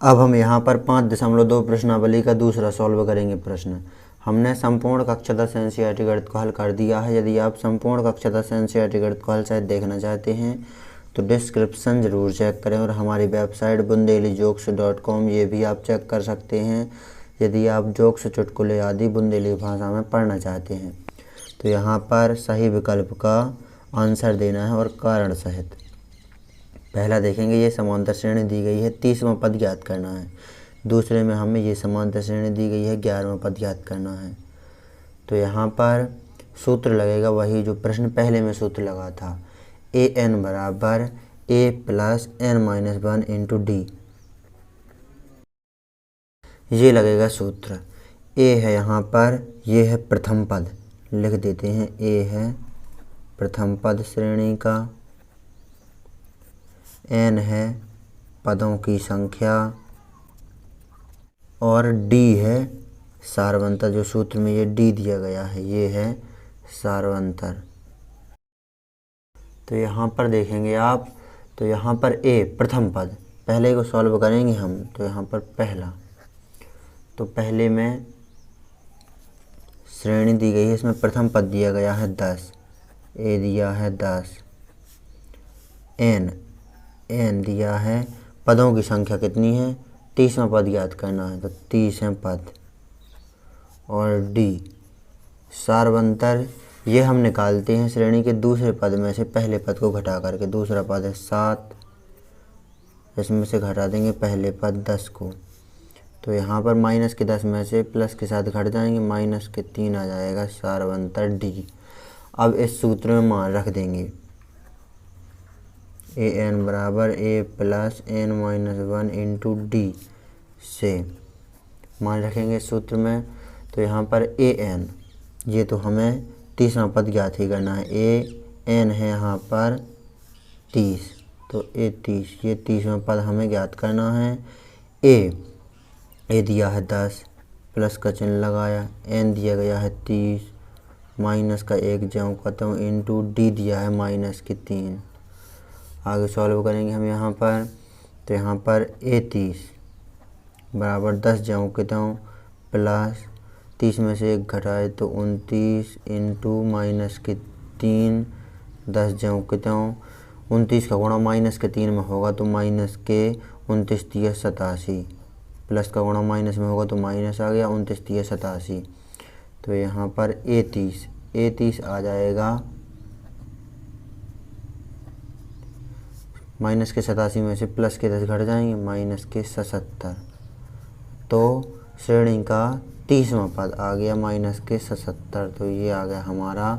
अब हम यहाँ पर 5.2 प्रश्नावली का दूसरा सॉल्व करेंगे प्रश्न। हमने संपूर्ण कक्षादश एनसीईआरटी गणित को हल कर दिया है। यदि आप संपूर्ण कक्षादश एनसीईआरटी गणित को हल शायद देखना चाहते हैं तो डिस्क्रिप्शन ज़रूर चेक करें और हमारी वेबसाइट bundelijokes.com ये भी आप चेक कर सकते हैं यदि आप जोक्स चुटकुले आदि बुंदेली भाषा में पढ़ना चाहते हैं। तो यहाँ पर सही विकल्प का आंसर देना है और कारण सहित। पहला देखेंगे, ये समांतर श्रेणी दी गई है, 30वां पद ज्ञात करना है। दूसरे में हमें ये समांतर श्रेणी दी गई है, 11वां पद ज्ञात करना है। तो यहाँ पर सूत्र लगेगा वही जो प्रश्न पहले में सूत्र लगा था, an बराबर a plus n-1 into D, ये लगेगा सूत्र। a है यहाँ पर, ये है प्रथम पद, लिख देते हैं a है प्रथम पद श्रेणी का, n है पदों की संख्या और d है सारवंतर, जो सूत्र में ये d दिया गया है ये है सारवंतर। तो यहाँ पर देखेंगे आप, तो यहाँ पर a प्रथम पद, पहले को सॉल्व करेंगे हम। तो यहाँ पर पहला, तो पहले में श्रेणी दी गई है, इसमें प्रथम पद दिया गया है 10, a दिया है 10, n दिया है, पदों की संख्या कितनी है, 30वां पद ज्ञात करना है तो 30 है पद, और d सारवंतर, ये हम निकालते हैं श्रेणी के दूसरे पद में से पहले पद को घटा करके। दूसरा पद है 7, इसमें से घटा देंगे पहले पद 10 को, तो यहाँ पर माइनस के 10 में से प्लस के साथ घट जाएंगे, माइनस के 3 आ जाएगा सारवंतर d। अब इस सूत्र में मान रख देंगे, an बराबर a plus n-1 into D से मान रखेंगे सूत्र में। तो यहाँ पर an, ये तो हमें 30वां पद ज्ञात ही करना है, an है यहाँ पर 30, तो a 30, ये 30वां पद हमें ज्ञात करना है। a दिया है 10, प्लस का चिन्ह लगाया, n दिया गया है 30, माइनस का 1 ज्यों का त्यों इंटू d दिया है माइनस के 3। आगे सॉल्व करेंगे हम यहाँ पर, तो यहाँ पर a 30 बराबर 10 ज्यों के त्यों प्लस 30 में से 1 घटाए तो 29 इंटू माइनस के 3, 10 ज्यों के त्यों, 29 का गुणा माइनस के 3 में होगा तो माइनस के 29 तिया 87, प्लस का गुणा माइनस में होगा तो माइनस आ गया, 29 तिया 87। तो यहाँ पर a 30 आ जाएगा, माइनस के 87 में से प्लस के 10 घट जाएंगे, माइनस के 77, तो श्रेणी का 30वां पद आ गया माइनस के 77। तो ये आ गया हमारा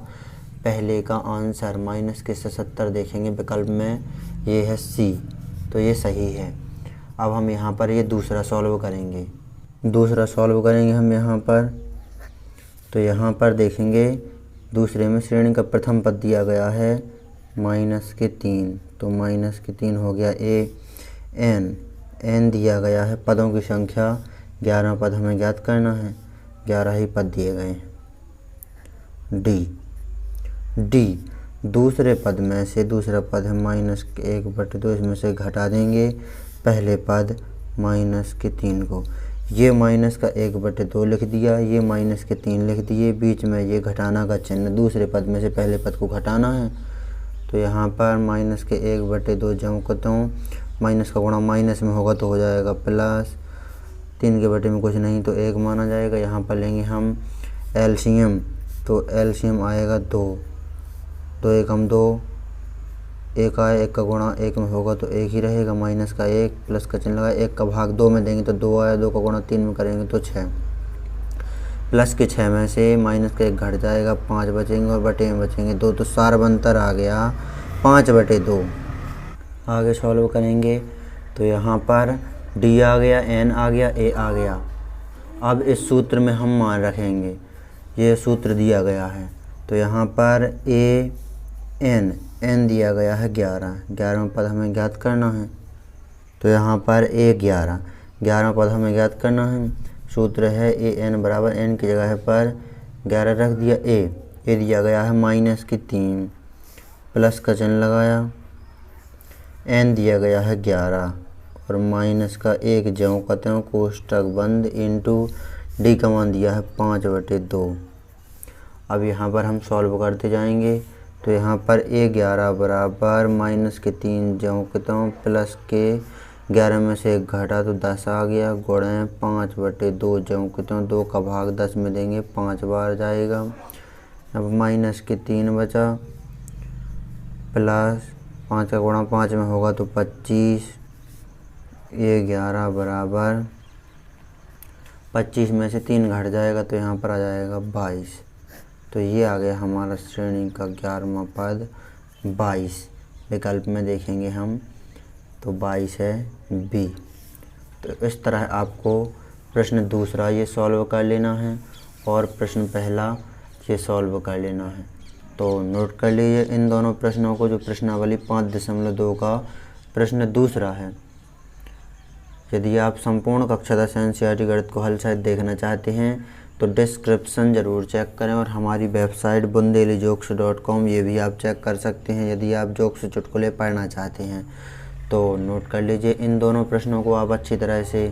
पहले का आंसर, माइनस के 77 देखेंगे विकल्प में, ये है सी, तो ये सही है। अब हम यहाँ पर ये दूसरा सॉल्व करेंगे, हम यहाँ पर। तो यहाँ पर देखेंगे दूसरे में श्रेणी का प्रथम पद दिया गया है माइनस के 3, तो माइनस के 3 हो गया n दिया गया है, पदों की संख्या 11 पद हमें ज्ञात करना है, 11 ही पद दिए गए हैं। d दूसरे पद में से, दूसरा पद है माइनस के 1/2, इसमें से घटा देंगे पहले पद माइनस के 3 को, ये माइनस का 1/2 लिख दिया, ये माइनस के 3 लिख दिए, बीच में ये घटाना का चिन्ह, दूसरे पद में से पहले पद को घटाना है। तो यहाँ पर माइनस के 1/2 ज्यों को त्यों, माइनस का गुणा माइनस में होगा तो हो जाएगा प्लस, 3 के बटे में कुछ नहीं तो 1 माना जाएगा। यहाँ पर लेंगे हम एलसीएम, तो एलसीएम आएगा 2, 2 एकम 2, 1 आए, 1 का गुणा 1 में होगा तो 1 ही रहेगा, माइनस का 1, प्लस का चिन्ह लगा, 1 का भाग 2 में देंगे तो 2 आया, 2 का गुणा 3 में करेंगे तो 6, प्लस के 6 में से माइनस का 1 घट जाएगा, 5 बचेंगे और बटे में बचेंगे 2, तो सारवंतर आ गया 5/2। आगे सॉल्व करेंगे, तो यहाँ पर d आ गया, n आ गया, a आ गया। अब इस सूत्र में हम मान रखेंगे, ये सूत्र दिया गया है, तो यहाँ पर n दिया गया है 11वां पद हमें ज्ञात करना है। तो यहाँ पर a 11वां पद हमें ज्ञात करना है, सूत्र है an बराबर n की जगह पर 11 रख दिया, a दिया गया है माइनस की 3, प्लस का चिन्ह लगाया, n दिया गया है 11 और माइनस का 1 ज्यों का त्यों कोष्टक बंद इंटू डी का मान दिया है 5/2। अब यहाँ पर हम सॉल्व करते जाएंगे तो यहाँ पर A11 बराबर माइनस के 3 ज्यों के त्यों प्लस के 11 में से 1 घटा तो 10 आ गया, गुणे 5/2 ज्यों के त्यों 2 का भाग 10 में देंगे 5 बार जाएगा। अब माइनस के 3 बचा प्लस 5 का गुणा 5 में होगा तो 25। A11 बराबर 25 में से 3 घट जाएगा तो यहाँ पर आ जाएगा 22। तो ये आ गया हमारा श्रेणी का 11वां पद 22। विकल्प में देखेंगे हम तो 22 है बी। तो इस तरह आपको प्रश्न दूसरा ये सॉल्व कर लेना है और प्रश्न पहला ये सॉल्व कर लेना है। तो नोट कर लीजिए इन दोनों प्रश्नों को, जो प्रश्नावली 5.2 का प्रश्न दूसरा है। यदि आप संपूर्ण कक्षा 10 NCERT गणित को हल सहित देखना चाहते हैं तो डिस्क्रिप्शन ज़रूर चेक करें और हमारी वेबसाइट bundelijoks.com ये भी आप चेक कर सकते हैं यदि आप जोक्स चुटकुले पढ़ना चाहते हैं। तो नोट कर लीजिए इन दोनों प्रश्नों को आप अच्छी तरह से